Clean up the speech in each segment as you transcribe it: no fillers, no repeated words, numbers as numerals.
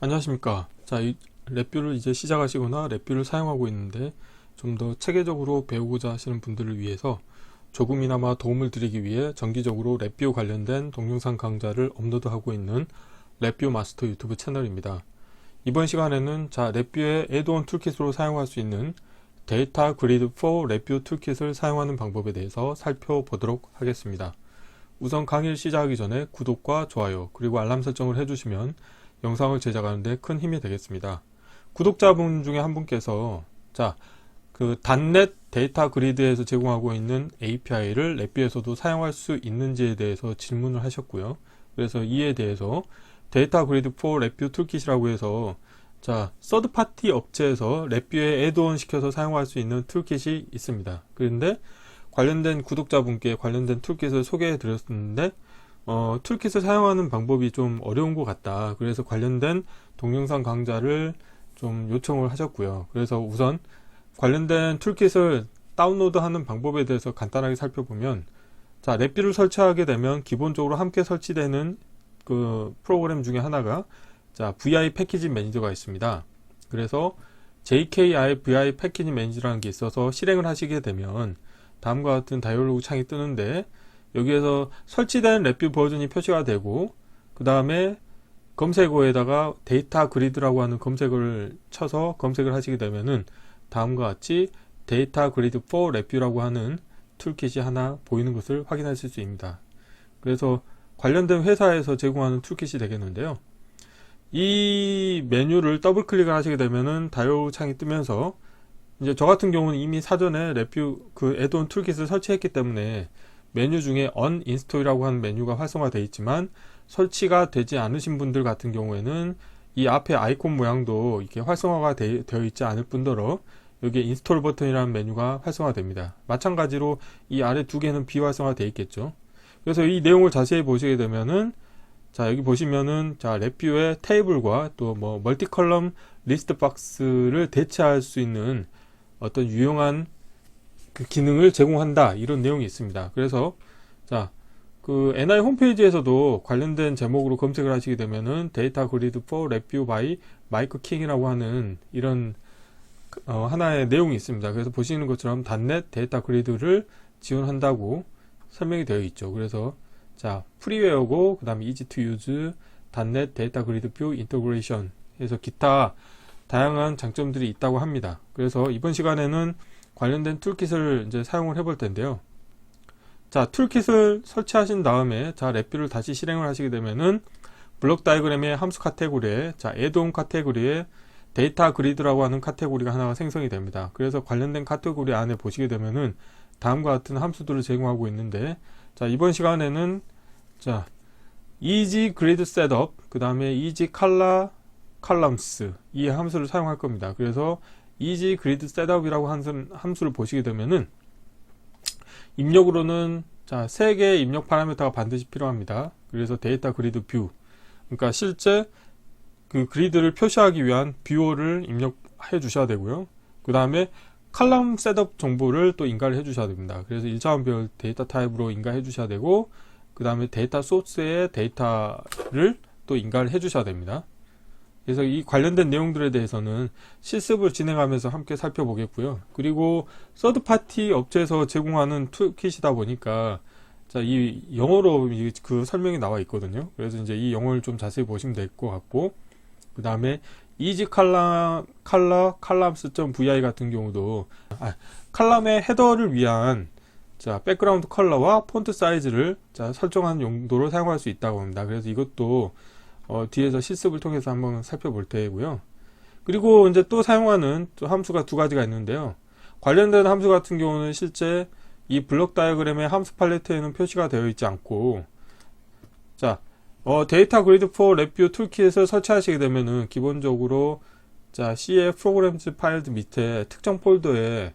안녕하십니까. 자, 이 랩뷰를 이제 시작하시거나 랩뷰를 사용하고 있는데 좀 더 체계적으로 배우고자 하시는 분들을 위해서 조금이나마 도움을 드리기 위해 정기적으로 랩뷰 관련된 동영상 강좌를 업로드하고 있는 랩뷰 마스터 유튜브 채널입니다. 이번 시간에는 랩뷰의 애드온 툴킷으로 사용할 수 있는 데이터 그리드 4 랩뷰 툴킷을 사용하는 방법에 대해서 살펴보도록 하겠습니다. 우선 강의를 시작하기 전에 구독과 좋아요 그리고 알람 설정을 해주시면 영상을 제작하는 데 큰 힘이 되겠습니다. 구독자분 중에 한 분께서 그 .NET 데이터 그리드에서 제공하고 있는 API를 랩뷰에서도 사용할 수 있는지에 대해서 질문을 하셨고요. 그래서 이에 대해서 데이터 그리드 4 랩뷰 툴킷이라고 해서 서드 파티 업체에서 랩뷰에 애드온 시켜서 사용할 수 있는 툴킷이 있습니다. 그런데 관련된 구독자분께 관련된 툴킷을 소개해 드렸는데 툴킷을 사용하는 방법이 좀 어려운 것 같다. 그래서 관련된 동영상 강좌를 좀 요청을 하셨고요. 그래서 우선 관련된 툴킷을 다운로드하는 방법에 대해서 간단하게 살펴보면, 랩뷰를 설치하게 되면 기본적으로 함께 설치되는 그 프로그램 중에 하나가 VI 패키지 매니저가 있습니다. 그래서 JKI VI 패키지 매니저라는 게 있어서 실행을 하시게 되면 다음과 같은 다이얼로그 창이 뜨는데, 여기에서 설치된 랩뷰 버전이 표시가 되고, 그 다음에 검색어에다가 데이터 그리드라고 하는 검색어를 쳐서 검색을 하시게 되면은 다음과 같이 데이터 그리드 4 랩뷰라고 하는 툴킷이 하나 보이는 것을 확인하실 수 있습니다. 그래서 관련된 회사에서 제공하는 툴킷이 되겠는데요. 이 메뉴를 더블 클릭을 하시게 되면은 다이얼로그 창이 뜨면서, 이제 저 같은 경우는 이미 사전에 랩뷰 그 애드온 툴킷을 설치했기 때문에 메뉴 중에 uninstall이라고 하는 메뉴가 활성화되어 있지만, 설치가 되지 않으신 분들 같은 경우에는 이 앞에 아이콘 모양도 이렇게 활성화가 되어 있지 않을 뿐더러 여기에 인스톨 버튼이라는 메뉴가 활성화됩니다. 마찬가지로 이 아래 두 개는 비활성화되어 있겠죠. 그래서 이 내용을 자세히 보시게 되면은, 여기 보시면은 랩뷰의 테이블과 또 멀티 컬럼 리스트 박스를 대체할 수 있는 어떤 유용한 그 기능을 제공한다, 이런 내용이 있습니다. 그래서 그 NI 홈페이지에서도 관련된 제목으로 검색을 하시게 되면은 데이터 그리드 4 랩뷰 바이 마이크 킹이라고 하는 이런 하나의 내용이 있습니다. 그래서 보시는 것처럼 .NET 데이터 그리드를 지원한다고 설명이 되어 있죠. 그래서 프리웨어고, 그 다음에 easy to use, .NET 데이터 그리드 뷰 인터그레이션 해서 기타 다양한 장점들이 있다고 합니다. 그래서 이번 시간에는 관련된 툴킷을 이제 사용을 해볼 텐데요. 툴킷을 설치하신 다음에 랩뷰를 다시 실행을 하시게 되면은 블록 다이어그램의 함수 카테고리에 애드온 카테고리에 데이터 그리드라고 하는 카테고리가 하나가 생성이 됩니다. 그래서 관련된 카테고리 안에 보시게 되면은 다음과 같은 함수들을 제공하고 있는데, 이번 시간에는 easy grid setup, 그 다음에 easy color columns, 이 함수를 사용할 겁니다. 그래서 easy grid setup이라고 하는 함수를 보시게 되면은 입력으로는 3개의 입력 파라미터가 반드시 필요합니다. 그래서 데이터 그리드 뷰, 그러니까 실제 그 그리드를 표시하기 위한 뷰어를 입력해 주셔야 되고요. 그 다음에 칼럼 셋업 정보를 또 인가를 해 주셔야 됩니다. 그래서 1차원별 데이터 타입으로 인가해 주셔야 되고, 그 다음에 데이터 소스의 데이터를 또 인가를 해 주셔야 됩니다. 그래서 이 관련된 내용들에 대해서는 실습을 진행하면서 함께 살펴보겠고요. 그리고 서드파티 업체에서 제공하는 툴킷이다 보니까 이 영어로 그 설명이 나와 있거든요. 그래서 이제 이 영어를 좀 자세히 보시면 될 것 같고, 그 다음에 easy color columns.vi 같은 경우도 칼럼의 헤더를 위한 백그라운드 컬러와 폰트 사이즈를 설정하는 용도로 사용할 수 있다고 합니다. 그래서 이것도 뒤에서 실습을 통해서 한번 살펴볼 테고요. 그리고 이제 또 사용하는 또 함수가 두 가지가 있는데요. 관련된 함수 같은 경우는 실제 이 블록 다이어그램의 함수 팔레트에는 표시가 되어 있지 않고, 데이터 그리드 4 랩뷰 툴킷을 설치하시게 되면은 기본적으로 C의 프로그램즈 파일 밑에 특정 폴더에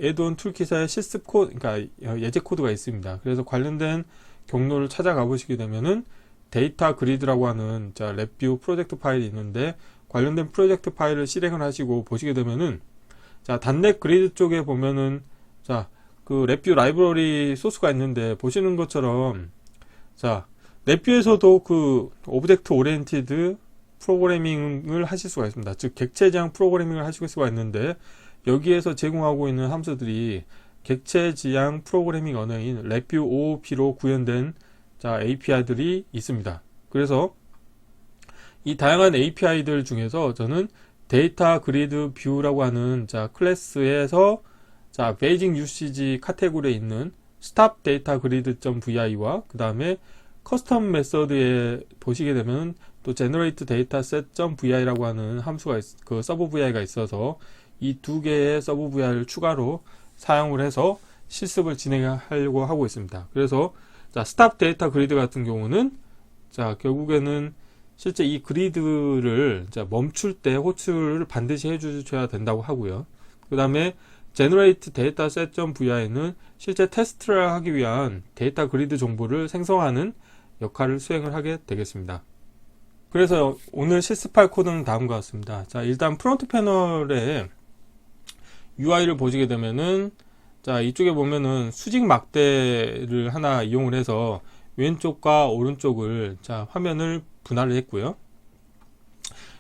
애드온 툴킷의 실습 코드, 그러니까 예제 코드가 있습니다. 그래서 관련된 경로를 찾아가 보시게 되면은 데이터 그리드라고 하는 랩뷰 프로젝트 파일이 있는데, 관련된 프로젝트 파일을 실행을 하시고 보시게 되면은 .NET 그리드 쪽에 보면은 그 랩뷰 라이브러리 소스가 있는데, 보시는 것처럼 랩뷰에서도 그 오브젝트 오리엔티드 프로그래밍을 하실 수가 있습니다. 즉 객체 지향 프로그래밍을 하실 수가 있는데, 여기에서 제공하고 있는 함수들이 객체 지향 프로그래밍 언어인 랩뷰 OOP로 구현된 API들이 있습니다. 그래서 이 다양한 API들 중에서 저는 데이터 그리드 뷰라고 하는 클래스에서 베이직 유시지 카테고리에 있는 stop data grid.vi와 그 다음에 커스텀 메서드에 보시게 되면 또 generate dataset.vi라고 하는 함수가 그 서브 vi가 있어서 이 두 개의 서브 vi를 추가로 사용을 해서 실습을 진행하려고 하고 있습니다. 그래서 stop data grid 같은 경우는 결국에는 실제 이 그리드를 멈출 때 호출을 반드시 해주셔야 된다고 하고요. 그 다음에 generate dataset.vi는 실제 테스트를 하기 위한 데이터 그리드 정보를 생성하는 역할을 수행을 하게 되겠습니다. 그래서 오늘 실습할 코드는 다음과 같습니다. 일단 프론트 패널에 UI를 보시게 되면은 이쪽에 보면은 수직 막대를 하나 이용을 해서 왼쪽과 오른쪽을 화면을 분할을 했고요.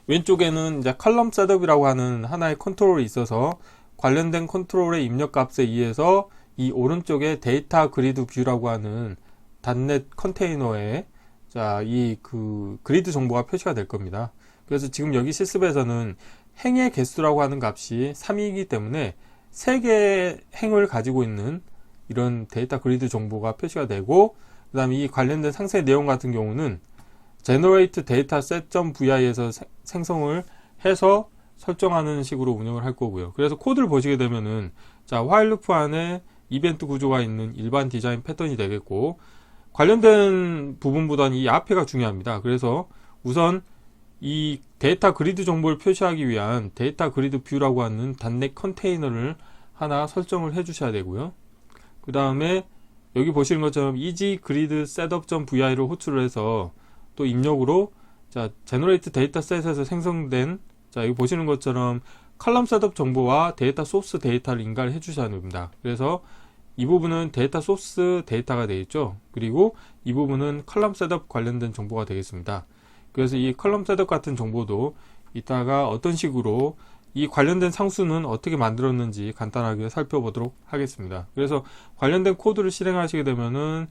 왼쪽에는 컬럼 셋업이라고 하는 하나의 컨트롤이 있어서 관련된 컨트롤의 입력 값에 의해서 이 오른쪽에 데이터 그리드 뷰라고 하는 .NET 컨테이너에 이 그리드 정보가 표시가 될 겁니다. 그래서 지금 여기 실습에서는 행의 개수라고 하는 값이 3이기 때문에 3개의 행을 가지고 있는 이런 데이터 그리드 정보가 표시가 되고, 그 다음에 이 관련된 상세 내용 같은 경우는 generate dataset.vi에서 생성을 해서 설정하는 식으로 운영을 할 거고요. 그래서 코드를 보시게 되면은 while loop 안에 이벤트 구조가 있는 일반 디자인 패턴이 되겠고, 관련된 부분보다는 이 앞에가 중요합니다. 그래서 우선 이 데이터 그리드 정보를 표시하기 위한 데이터 그리드 뷰라고 하는 .NET 컨테이너를 하나 설정을 해 주셔야 되고요. 그 다음에 여기 보시는 것처럼 easy grid setup.vi를 호출을 해서 또 입력으로 generate dataset에서 생성된 여기 보시는 것처럼 컬럼 셋업 정보와 데이터 소스 데이터를 인가를 해 주셔야 됩니다. 그래서 이 부분은 데이터 소스 데이터가 되겠죠. 그리고 이 부분은 컬럼 셋업 관련된 정보가 되겠습니다. 그래서 이 컬럼 셋업 같은 정보도 이따가 어떤 식으로 이 관련된 상수는 어떻게 만들었는지 간단하게 살펴보도록 하겠습니다. 그래서 관련된 코드를 실행하시게 되면은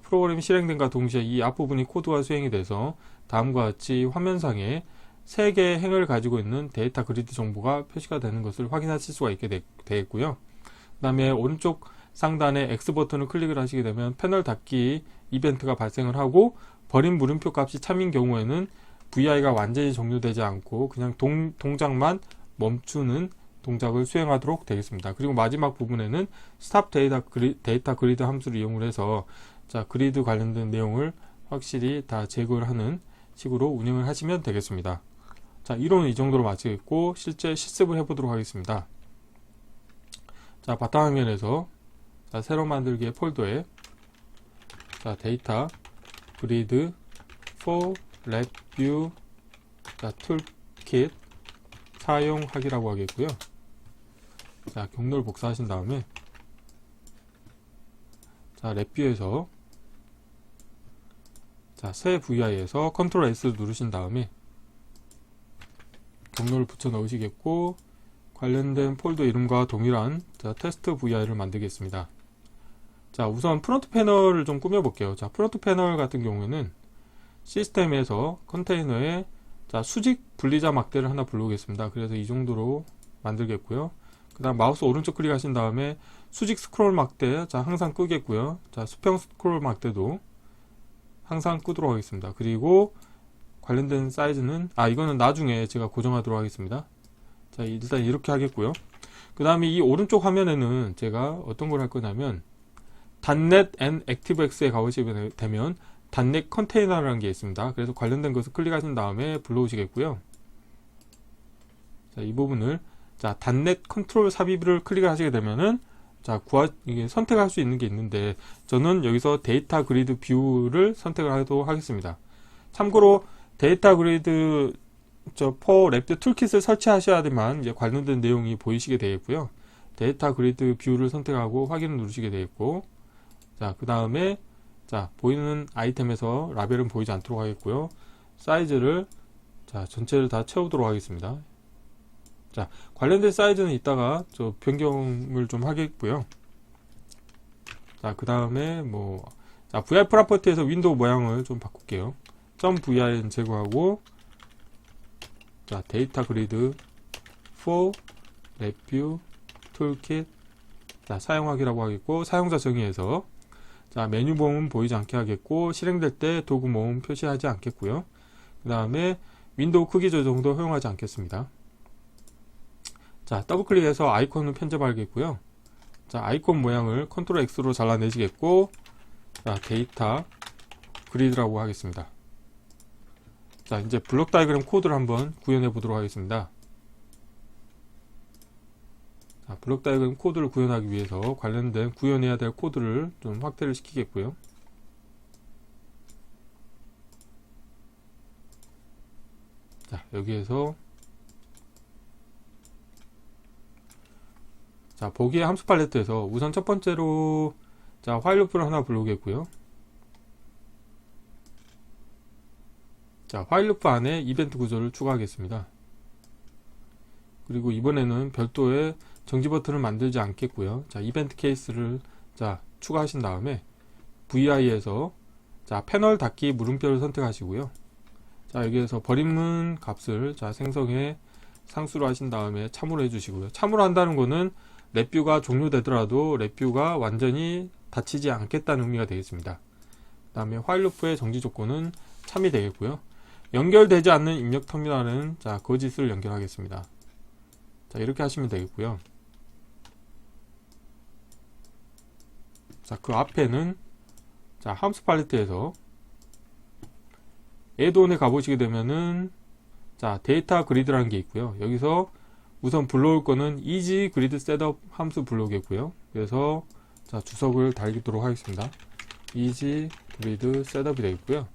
프로그램이 실행된과 동시에 이 앞부분이 코드가 수행이 돼서 다음과 같이 화면상에 3개의 행을 가지고 있는 데이터 그리드 정보가 표시가 되는 것을 확인하실 수가 있게 되겠고요. 그 다음에 오른쪽 상단에 X 버튼을 클릭을 하시게 되면 패널 닫기 이벤트가 발생을 하고, 버린 물음표 값이 참인 경우에는 VI가 완전히 종료되지 않고 그냥 동작만 멈추는 동작을 수행하도록 되겠습니다. 그리고 마지막 부분에는 stop data grid 함수를 이용을 해서 그리드 관련된 내용을 확실히 다 제거를 하는 식으로 운영을 하시면 되겠습니다. 이론은 이 정도로 마치겠고, 실제 실습을 해보도록 하겠습니다. 바탕화면에서 새로 만들기의 폴더에 데이터 그리드 for 랩뷰 툴킷 사용하기라고 하겠고요. 경로를 복사하신 다음에 랩뷰에서 새 VI에서 컨트롤 S 누르신 다음에 경로를 붙여 넣으시겠고, 관련된 폴더 이름과 동일한 테스트 VI를 만들겠습니다. 우선 프론트 패널을 좀 꾸며 볼게요. 프론트 패널 같은 경우에는 시스템에서 컨테이너에 수직 분리자 막대를 하나 불러오겠습니다. 그래서 이 정도로 만들겠고요. 그 다음 마우스 오른쪽 클릭하신 다음에 수직 스크롤 막대 항상 끄겠고요. 수평 스크롤 막대도 항상 끄도록 하겠습니다. 그리고 관련된 사이즈는 이거는 나중에 제가 고정하도록 하겠습니다. 일단 이렇게 하겠고요. 그 다음에 이 오른쪽 화면에는 제가 어떤 걸 할 거냐면 .NET and ActiveX에 가보시게 되면 .NET 컨테이너라는 게 있습니다. 그래서 관련된 것을 클릭하신 다음에 불러오시겠고요. 이 부분을 .NET 컨트롤 삽입을 클릭하시게 되면은 이게 선택할 수 있는 게 있는데, 저는 여기서 데이터 그리드 뷰를 선택을 하도록 하겠습니다. 참고로 데이터 그리드 for 랩뷰 툴킷을 설치하셔야지만 이제 관련된 내용이 보이시게 되겠고요. 데이터 그리드 뷰를 선택하고 확인을 누르시게 되겠고, 그 다음에 보이는 아이템에서 라벨은 보이지 않도록 하겠고요. 사이즈를 자, 전체를 다 채우도록 하겠습니다. 자, 관련된 사이즈는 이따가 저 변경을 좀 하겠고요. 자, 그 다음에 자, vi 프로퍼티에서 윈도우 모양을 좀 바꿀게요. .vin 제거하고, 자, 데이터 그리드 for review toolkit, 자, 사용하기라고 하겠고, 사용자 정의에서, 자, 메뉴 모음 보이지 않게 하겠고, 실행될 때 도구 모음 표시하지 않겠고요. 그 다음에 윈도우 크기 조정도 허용하지 않겠습니다. 자, 더블 클릭해서 아이콘을 편집하겠고요. 자, 아이콘 모양을 컨트롤 X로 잘라내시겠고, 자, 데이터 그리드라고 하겠습니다. 자, 이제 블록 다이그램 코드를 한번 구현해 보도록 하겠습니다. 자, 블록 다이그램 코드를 구현하기 위해서 관련된 구현해야 될 코드를 좀 확대를 시키겠고요. 자, 여기에서 자, 보기의 함수 팔레트에서 우선 첫 번째로 자, 화일 루프를 하나 불러오겠고요. 자, 화일 루프 안에 이벤트 구조를 추가하겠습니다. 그리고 이번에는 별도의 정지 버튼을 만들지 않겠고요. 자, 이벤트 케이스를 자, 추가하신 다음에 VI에서 자, 패널 닫기 물음표를 선택하시고요. 자, 여기에서 버림문 값을 자, 생성해 상수로 하신 다음에 참으로 해주시고요. 참으로 한다는 거는 랩뷰가 종료되더라도 랩뷰가 완전히 닫히지 않겠다는 의미가 되겠습니다. 그 다음에 화일 루프의 정지 조건은 참이 되겠고요. 연결되지 않는 입력 터미널은 자, 거짓을 연결하겠습니다. 자, 이렇게 하시면 되겠고요. 자, 그 앞에는 자, 함수 팔레트에서 애드온에 가보시게 되면은 자, 데이터 그리드라는 게 있고요. 여기서 우선 불러올 거는 easy grid setup 함수 불러오겠고요. 그래서 자, 주석을 달기도록 하겠습니다. easy grid setup이 되겠고요.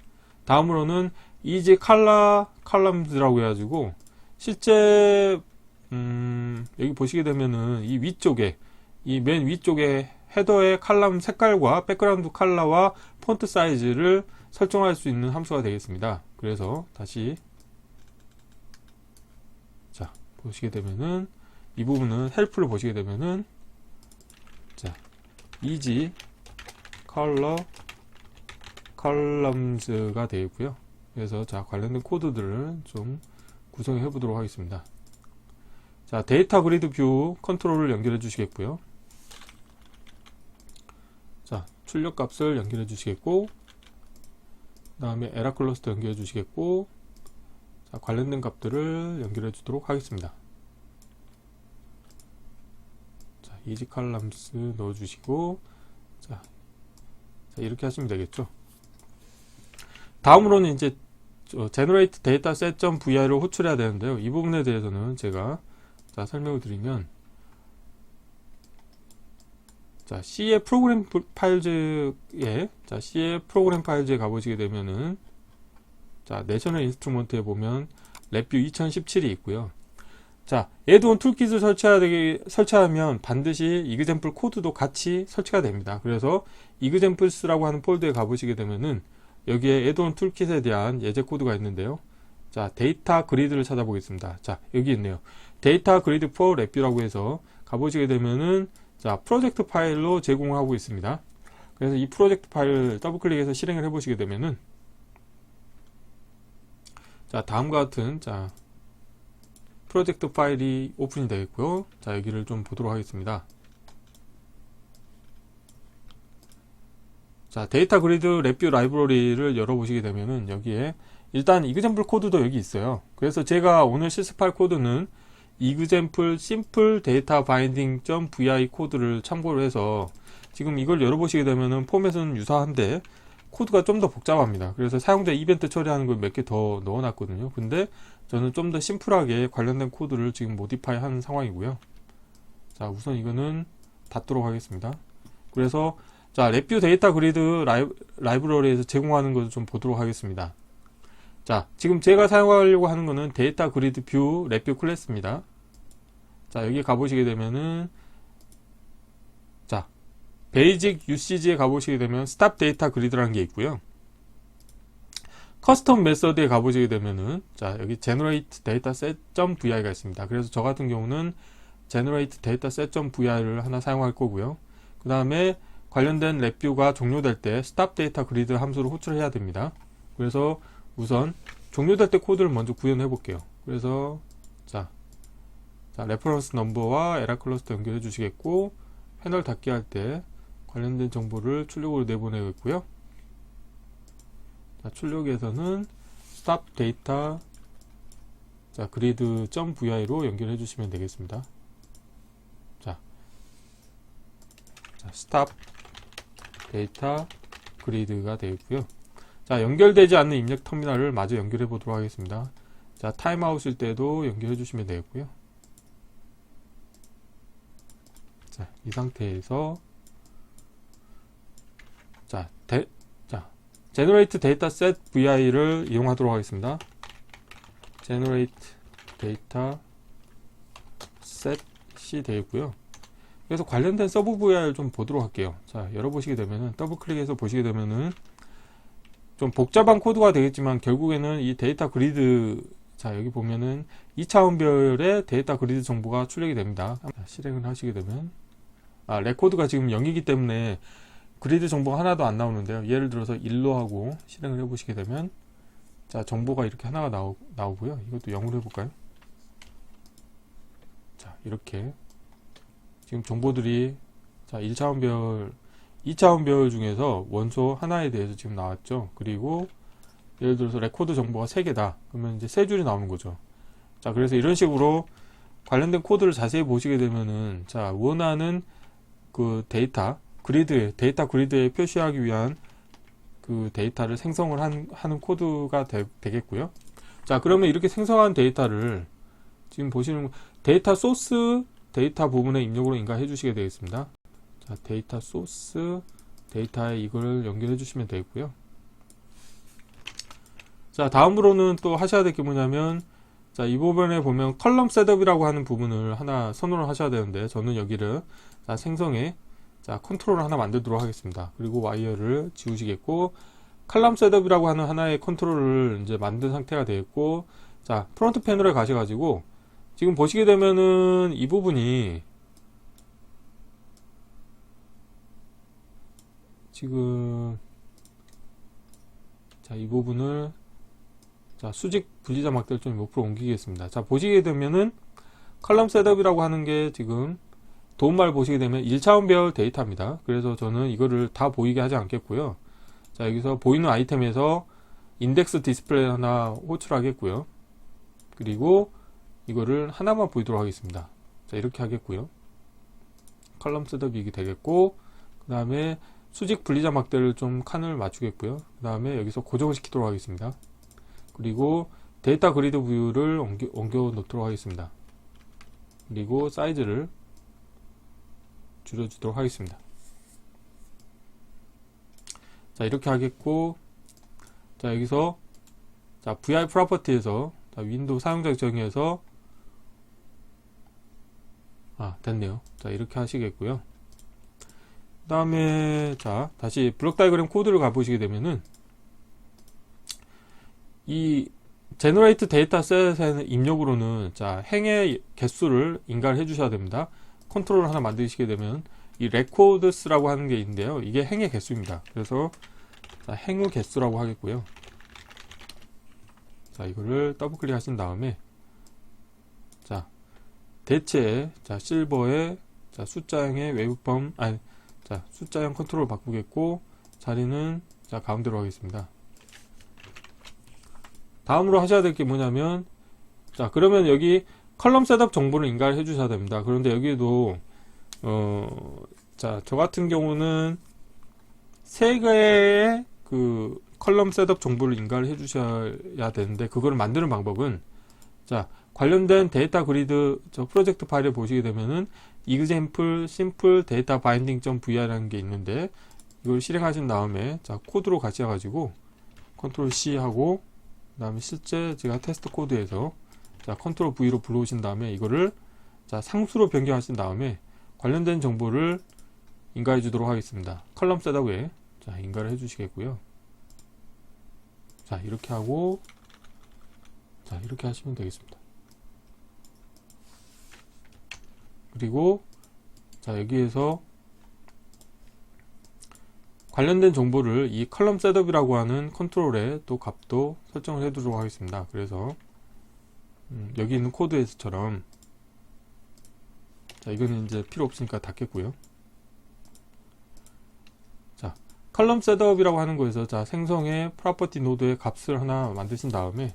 다음으로는 easy color columns라고 해가지고 실제 여기 보시게 되면은 이 위쪽에 이 맨 위쪽에 헤더의 칼럼 색깔과 백그라운드 컬러와 폰트 사이즈를 설정할 수 있는 함수가 되겠습니다. 그래서 다시 자, 보시게 되면은 이 부분은 헬프를 보시게 되면은 자, easy color columns가 되어 있고요. 그래서 자, 관련된 코드들을 좀 구성해 보도록 하겠습니다. 자, 데이터 그리드 뷰 컨트롤을 연결해 주시겠고요. 자, 출력 값을 연결해 주시겠고, 그 다음에 에라 클러스터 연결해 주시겠고, 자, 관련된 값들을 연결해 주도록 하겠습니다. 자, easy columns 넣어 주시고, 자, 이렇게 하시면 되겠죠. 다음으로는 이제 generate dataset.vi를 호출해야 되는데요. 이 부분에 대해서는 제가 자, 설명을 드리면 자, C의 프로그램 파일즈에 자, C의 프로그램 파일즈에 가보시게 되면은 자, 내셔널 인스트루먼트에 보면 랩뷰 2017이 있고요. 자, 애드온 툴킷을 설치하면 반드시 이그젬플 코드도 같이 설치가 됩니다. 그래서 이그젬플스라고 하는 폴더에 가보시게 되면은 여기에 애드온 툴킷에 대한 예제 코드가 있는데요. 자, 데이터 그리드를 찾아보겠습니다. 자, 여기 있네요. 데이터 그리드 for 랩뷰라고 해서 가보시게 되면은 자, 프로젝트 파일로 제공하고 있습니다. 그래서 이 프로젝트 파일을 더블 클릭해서 실행을 해 보시게 되면은 자, 다음과 같은 자, 프로젝트 파일이 오픈이 되겠고요. 자, 여기를 좀 보도록 하겠습니다. 자, 데이터 그리드 랩뷰 라이브러리를 열어보시게 되면은 여기에 일단 이그젬플 코드도 여기 있어요. 그래서 제가 오늘 실습할 코드는 이그젬플 simple data binding.vi 코드를 참고를 해서 지금 이걸 열어보시게 되면은 포맷은 유사한데 코드가 좀 더 복잡합니다. 그래서 사용자 이벤트 처리하는 걸 몇 개 더 넣어놨거든요. 근데 저는 좀 더 심플하게 관련된 코드를 지금 모디파이 한 상황이고요. 자, 우선 이거는 닫도록 하겠습니다. 그래서 자, 랩뷰 데이터 그리드 라이브러리에서 제공하는 것을 좀 보도록 하겠습니다. 자, 지금 제가 사용하려고 하는 거는 데이터 그리드 뷰 랩뷰 클래스입니다. 자, 여기 가보시게 되면은 자, 베이직 UCG에 가보시게 되면 스탑 데이터 그리드라는 게 있고요. 커스텀 메서드에 가보시게 되면은, 자, 여기 generate dataset.vi가 있습니다. 그래서 저 같은 경우는 generate dataset.vi를 하나 사용할 거고요. 그 다음에 관련된 랩뷰가 종료될 때 stop data grid 함수를 호출해야 됩니다. 그래서 우선 종료될 때 코드를 먼저 구현해 볼게요. 그래서 자 레퍼런스 넘버와 에라 클러스터 연결해 주시겠고, 패널 닫기 할 때 관련된 정보를 출력으로 내보내겠고요. 자, 출력에서는 stop data grid.vi로 연결해 주시면 되겠습니다. 자, stop data grid가 되겠고요. 자, 연결되지 않는 입력 터미널을 마저 연결해 보도록 하겠습니다. 자, 타임아웃일 때도 연결해 주시면 되겠고요. 자, 이 상태에서 generate dataset vi를 이용하도록 하겠습니다. generate dataset이 되겠고요. 그래서 관련된 서브 vi를 좀 보도록 할게요. 자, 열어보시게 되면은, 더블 클릭해서 보시게 되면은 좀 복잡한 코드가 되겠지만 결국에는 이 데이터 그리드, 자, 여기 보면은 2차원별의 데이터 그리드 정보가 출력이 됩니다. 실행을 하시게 되면, 레코드가 지금 0이기 때문에 그리드 정보가 하나도 안 나오는데요. 예를 들어서 1로 하고 실행을 해보시게 되면, 자, 정보가 이렇게 하나가 나오고요. 이것도 0으로 해볼까요? 자, 이렇게 지금 정보들이, 자, 1차원별, 2차원별 중에서 원소 하나에 대해서 지금 나왔죠. 그리고 예를 들어서 레코드 정보가 3개다. 그러면 이제 3줄이 나오는 거죠. 자, 그래서 이런 식으로 관련된 코드를 자세히 보시게 되면은, 자, 원하는 그 데이터 그리드에 표시하기 위한 그 데이터를 생성을 하는 코드가 되겠고요. 자, 그러면 이렇게 생성한 데이터를 지금 보시는 데이터 소스 데이터 부분에 입력으로 인가해 주시게 되겠습니다. 자, 데이터 소스 데이터에 이걸 연결해 주시면 되겠고요. 자, 다음으로는 또 하셔야 될 게 뭐냐면, 자, 이 부분에 보면 컬럼 셋업이라고 하는 부분을 하나 선언을 하셔야 되는데, 저는 여기를, 자, 생성에, 자, 컨트롤을 하나 만들도록 하겠습니다. 그리고 와이어를 지우시겠고, 컬럼 셋업이라고 하는 하나의 컨트롤을 이제 만든 상태가 되겠고, 자, 프론트 패널에 가셔가지고, 지금 보시게 되면은 이 부분이 지금, 자, 이 부분을, 자, 수직 분리자 막대를 좀 옆으로 옮기겠습니다. 자, 보시게 되면은 컬럼 셋업이라고 하는 게 지금 도움말 보시게 되면 1차원별 데이터입니다. 그래서 저는 이거를 다 보이게 하지 않겠고요. 자, 여기서 보이는 아이템에서 인덱스 디스플레이 하나 호출하겠고요. 그리고 이거를 하나만 보이도록 하겠습니다. 자, 이렇게 하겠고요. 컬럼 셋업이 이게 되겠고, 그 다음에 수직 분리자 막대를 좀 칸을 맞추겠고요. 그 다음에 여기서 고정을 시키도록 하겠습니다. 그리고 데이터 그리드 뷰를 옮겨 놓도록 하겠습니다. 그리고 사이즈를 줄여주도록 하겠습니다. 자, 이렇게 하겠고, 자, 여기서, 자, VI 프로퍼티에서, 자, 윈도우 사용자 정의에서, 됐네요. 자, 이렇게 하시겠고요. 그 다음에, 자, 다시 블록 다이그램 코드를 가보시게 되면은, 이 제너레이트 데이터셋의 입력으로는, 자, 행의 개수를 인가를 해주셔야 됩니다. 컨트롤을 하나 만드시게 되면 이 레코드스라고 하는 게 있는데요. 이게 행의 개수입니다. 그래서 자, 행의 개수라고 하겠고요. 자, 이거를 더블 클릭하신 다음에, 자, 대체, 자, 실버에, 자, 숫자형의 웨이브폼, 자, 숫자형 컨트롤 바꾸겠고, 자리는, 자, 가운데로 하겠습니다. 다음으로 하셔야 될 게 뭐냐면, 자, 그러면 여기 컬럼 셋업 정보를 인가를 해주셔야 됩니다. 그런데 여기도, 자, 저 같은 경우는 3개의 그 컬럼 셋업 정보를 인가를 해주셔야 되는데, 그거를 만드는 방법은, 자, 관련된 데이터 그리드 저 프로젝트 파일을 보시게 되면은 example simple data binding.vi라는 게 있는데, 이걸 실행하신 다음에, 자, 코드로 가셔가지고 컨트롤 C 하고, 그 다음에 실제 제가 테스트 코드에서, 자, 컨트롤 V로 불러오신 다음에 이거를, 자, 상수로 변경하신 다음에 관련된 정보를 인가해 주도록 하겠습니다. 컬럼 셋업에, 자, 인가를 해 주시겠고요. 자, 이렇게 하고, 자, 이렇게 하시면 되겠습니다. 그리고, 자, 여기에서 관련된 정보를 이 컬럼 셋업이라고 하는 컨트롤에 또 값도 설정을 해 두도록 하겠습니다. 그래서 여기 있는 코드에서처럼, 자, 이거는 이제 필요 없으니까 닫겠고요. 자, 컬럼 셋업이라고 하는 거에서, 자, 생성의 프로퍼티 노드의 값을 하나 만드신 다음에,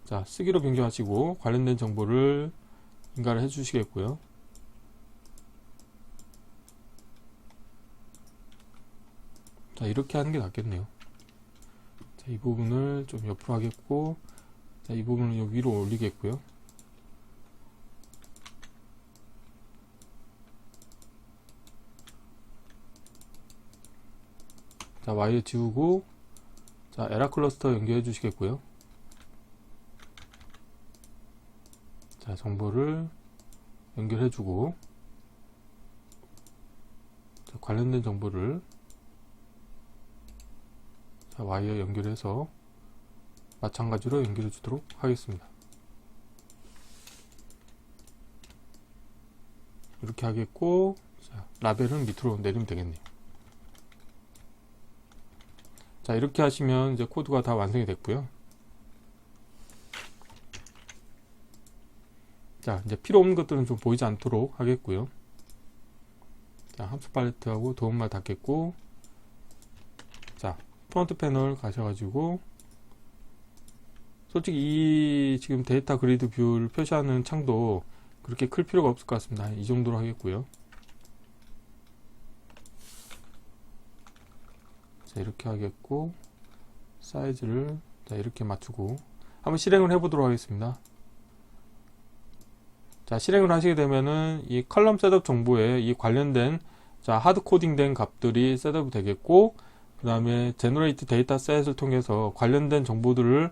자, 쓰기로 변경하시고 관련된 정보를 인가를 해 주시겠고요. 자, 이렇게 하는 게 낫겠네요. 자, 이 부분을 좀 옆으로 하겠고, 자, 이 부분을 여기 위로 올리겠고요. 자, 와이어 지우고, 자, 에라 클러스터 연결해 주시겠고요. 자, 정보를 연결해 주고, 자, 관련된 정보를, 자, 와이어 연결해서 마찬가지로 연결해 주도록 하겠습니다. 이렇게 하겠고, 자, 라벨은 밑으로 내리면 되겠네요. 자, 이렇게 하시면 이제 코드가 다 완성이 됐고요. 자, 이제 필요 없는 것들은 좀 보이지 않도록 하겠고요. 자, 함수 팔레트하고 도움말 닫겠고, 자, 프론트 패널 가셔가지고, 솔직히 이 지금 데이터 그리드 뷰를 표시하는 창도 그렇게 클 필요가 없을 것 같습니다. 이 정도로 하겠고요. 자, 이렇게 하겠고, 사이즈를, 자, 이렇게 맞추고 한번 실행을 해보도록 하겠습니다. 자, 실행을 하시게 되면은 이 컬럼 셋업 정보에 이 관련된, 자, 하드 코딩된 값들이 셋업이 되겠고, 그 다음에 제너레이트 데이터 셋을 통해서 관련된 정보들을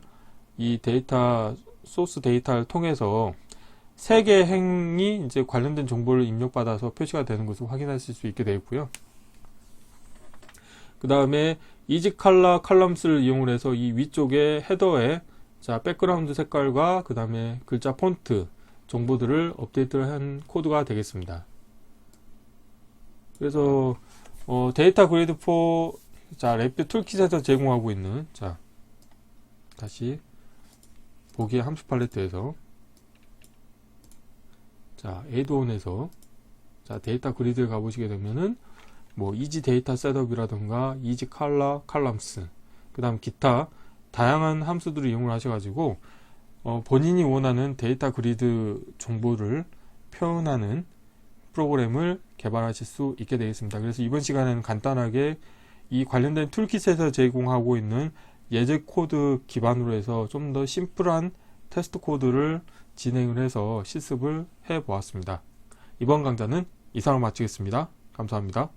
이 데이터 소스 데이터를 통해서 3개의 행이 이제 관련된 정보를 입력받아서 표시가 되는 것을 확인하실 수 있게 되어 있고요. 그 다음에 이지 컬러 컬럼스를 이용을 해서 이 위쪽에 헤더에, 자, 백그라운드 색깔과 그 다음에 글자 폰트 정보들을 업데이트를 한 코드가 되겠습니다. 그래서 데이터 그리드 4, 자, 랩뷰 툴킷에서 제공하고 있는, 자, 다시 보기의 함수 팔레트에서, 자, 에드온에서, 자, 데이터 그리드에 가보시게 되면은 뭐 이지 데이터 셋업이라든가 이지 컬러 컬럼스, 그 다음 기타 다양한 함수들을 이용을 하셔가지고 본인이 원하는 데이터 그리드 정보를 표현하는 프로그램을 개발하실 수 있게 되겠습니다. 그래서 이번 시간에는 간단하게 이 관련된 툴킷에서 제공하고 있는 예제 코드 기반으로 해서 좀 더 심플한 테스트 코드를 진행을 해서 실습을 해 보았습니다. 이번 강좌는 이상으로 마치겠습니다. 감사합니다.